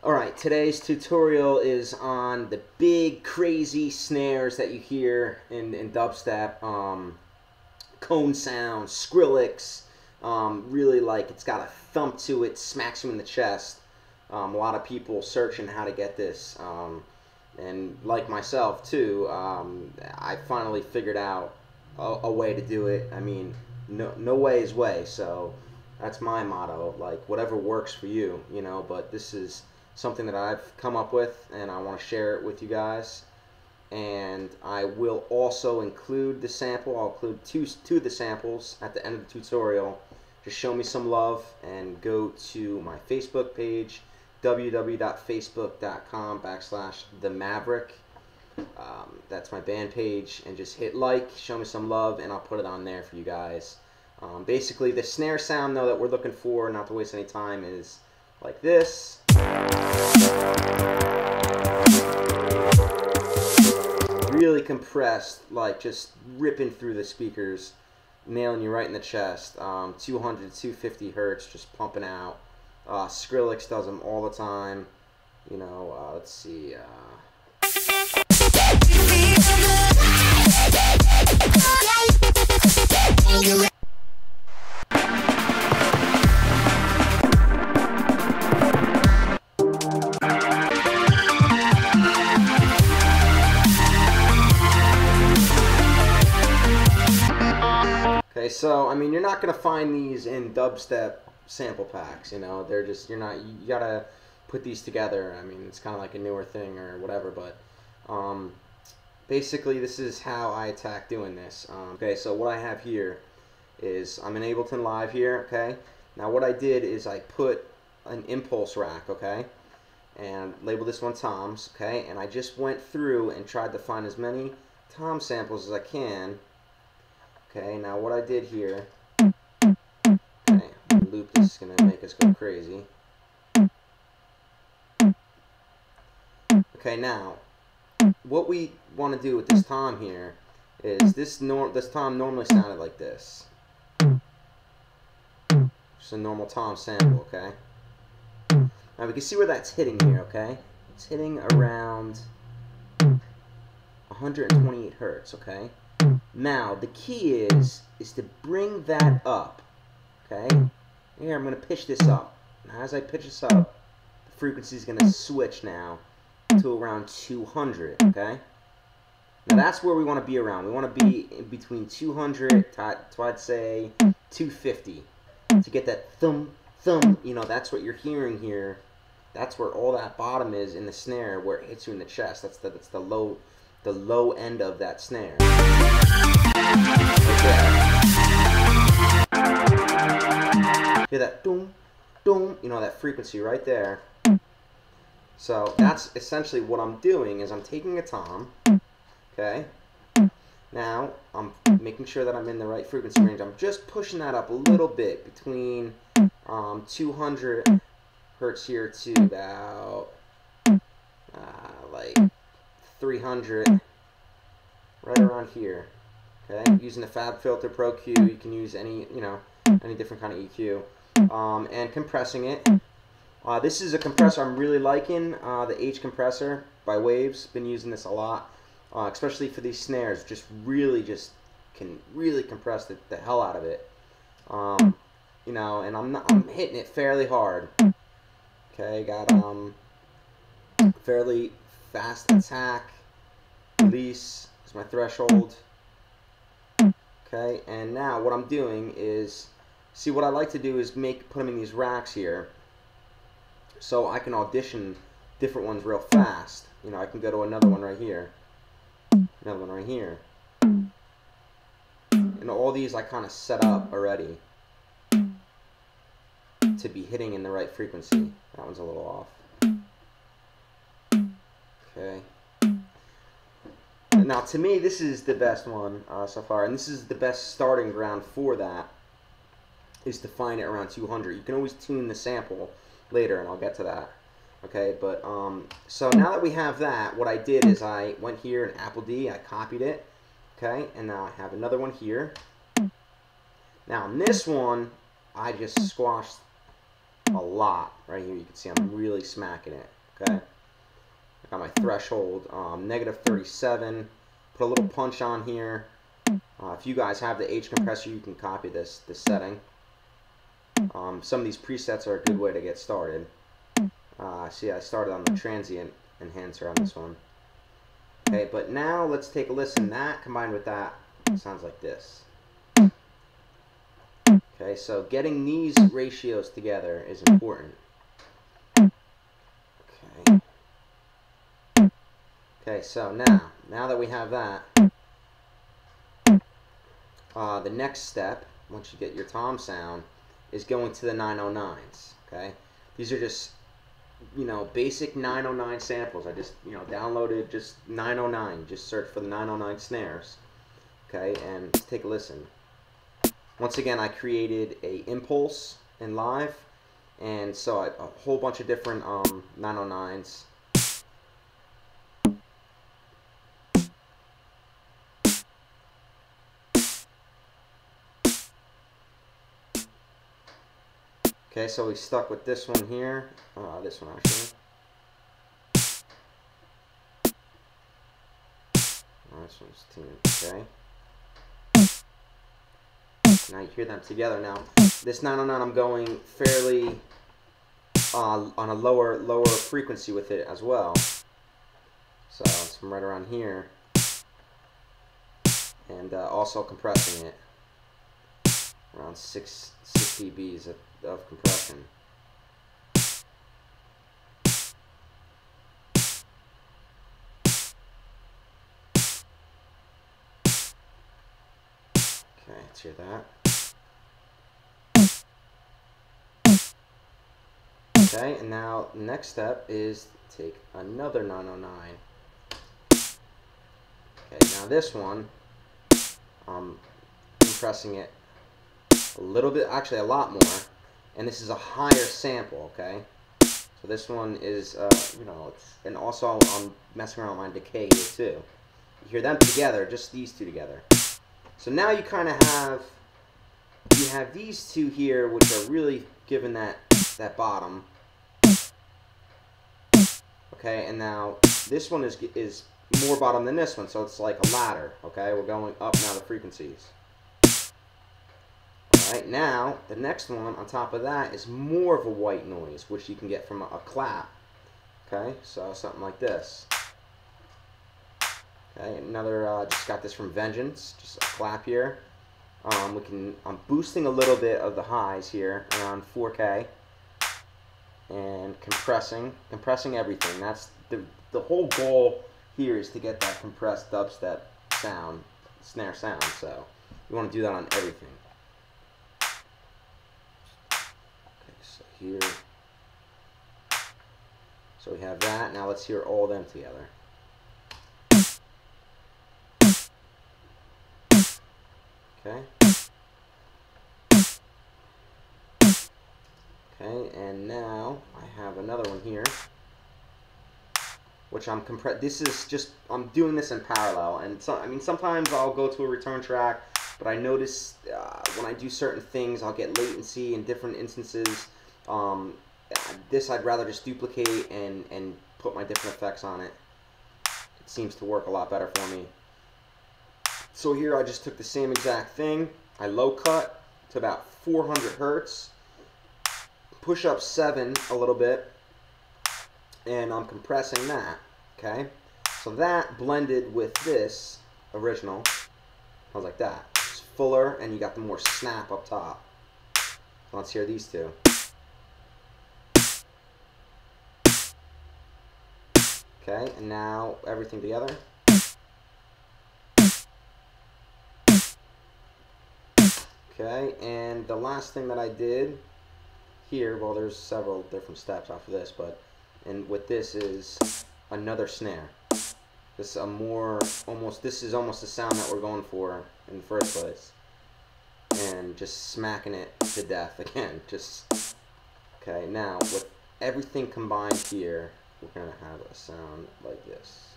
Alright, today's tutorial is on the big, crazy snares that you hear in dubstep. Cone sound, Skrillex, really like it's got a thump to it, smacks you in the chest. A lot of people searching how to get this. And like myself too, I finally figured out a way to do it. I mean, no way is way, so that's my motto, like whatever works for you, you know, but this is something that I've come up with and I want to share it with you guys. And I will also include the sample. I'll include two of the samples at the end of the tutorial. Just show me some love and go to my Facebook page, www.facebook.com/themaverick. That's my band page, and just hit like, show me some love, and I'll put it on there for you guys. Basically, the snare sound though that we're looking for, not to waste any time, is like this. Really compressed, like just ripping through the speakers, nailing you right in the chest. 200 to 250 hertz, just pumping out. Skrillex does them all the time. You know, let's see. Okay, so I mean, you're not gonna find these in dubstep sample packs. You know, they're just you gotta put these together. I mean, it's kind of like a newer thing or whatever, but basically, this is how I attack doing this. Okay, so what I have here is I'm in Ableton Live here. Okay, now what I did is I put an impulse rack. Okay, and labeled this one toms. Okay, and I just went through and tried to find as many tom samples as I can. Okay, now what I did here, okay, loop, this is going to make us go crazy. Okay, now, what we want to do with this tom here is this tom normally sounded like this. Just a normal tom sample, okay? Now we can see where that's hitting here, okay? It's hitting around 128 hertz, okay? Now, the key is to bring that up, okay? Here, I'm going to pitch this up. Now, as I pitch this up, the frequency is going to switch now to around 200, okay? Now, that's where we want to be around. We want to be in between 200 to, I'd say, 250 to get that thump, thump. You know, that's what you're hearing here. That's where all that bottom is in the snare, where it hits you in the chest. That's the low end of that snare. Okay. Hear that doom, doom, you know, that frequency right there. So that's essentially what I'm doing is I'm taking a tom, okay? Now I'm making sure that I'm in the right frequency range. I'm just pushing that up a little bit between 200 hertz here to about like 300, right around here. Okay, using the FabFilter Pro Q, you can use any different kind of EQ, and compressing it. This is a compressor I'm really liking, the H compressor by Waves. Been using this a lot, especially for these snares. Can really compress the hell out of it. You know, and I'm hitting it fairly hard. Okay, got fairly fast attack, release is my threshold. Okay, and now what I'm doing is, see, what I like to do is put them in these racks here, so I can audition different ones real fast. You know, I can go to another one right here, another one right here, and all these I kind of set up already to be hitting in the right frequency. That one's a little off. Okay. Now, to me, this is the best one so far, and this is the best starting ground for that, is to find it around 200. You can always tune the sample later, and I'll get to that. Okay, but, so now that we have that, what I did is I went here in Apple D, I copied it, okay, and now I have another one here. Now, in this one, I just squashed a lot right here. You can see I'm really smacking it. Okay, I got my threshold, negative 37. Put a little punch on here. If you guys have the H compressor, you can copy this setting. Some of these presets are a good way to get started. See, I started on the transient enhancer on this one. Okay, but now let's take a listen. That combined with that sounds like this. Okay, so getting these ratios together is important. Okay. Okay, so now that we have that, the next step, once you get your tom sound, is going to the 909s. Okay, these are just, you know, basic 909 samples. I just, you know, downloaded just 909. Just search for the 909 snares. Okay, and let's take a listen. Once again, I created a impulse in live, and so a whole bunch of different 909s. Okay, so we stuck with this one here. This one actually. This one's tuned. Okay. Now you hear them together. Now this 909, I'm going fairly on a lower frequency with it as well. So it's from right around here, and also compressing it around 6 dBs of compression. Okay, let's hear that. Okay, and now the next step is take another 909. Okay, now this one, I'm compressing it a little bit, actually a lot more, and this is a higher sample. Okay, so this one is, you know, and also I'm messing around with my decay here too. You hear them together, just these two together. So now you kind of have, you have these two here, which are really giving that bottom. Okay, and now this one is more bottom than this one, so it's like a ladder. Okay, we're going up now the frequencies. Alright, now the next one on top of that is more of a white noise, which you can get from a clap. Okay, so something like this. Okay, another, just got this from Vengeance, just a clap here. I'm boosting a little bit of the highs here around 4K. And compressing everything. That's the whole goal here, is to get that compressed dubstep sound, snare sound. So you want to do that on everything. Okay, so here, so we have that. Now let's hear all of them together. Okay. Okay, and now I have another one here, which I'm this is just, I'm doing this in parallel, and so, I mean, sometimes I'll go to a return track, but I notice when I do certain things, I'll get latency in different instances. This I'd rather just duplicate and put my different effects on it. It seems to work a lot better for me. So here I just took the same exact thing. I low cut to about 400 hertz. Push up 7 a little bit, and I'm compressing that. Okay, so that blended with this original, I was like that. It's fuller, and you got the more snap up top. So let's hear these two. Okay, and now everything together. Okay, and the last thing that I did here, well, there's several different steps after this, but with this is another snare. This is almost the sound that we're going for in the first place, and just smacking it to death again. Just okay. Now with everything combined here, we're gonna have a sound like this.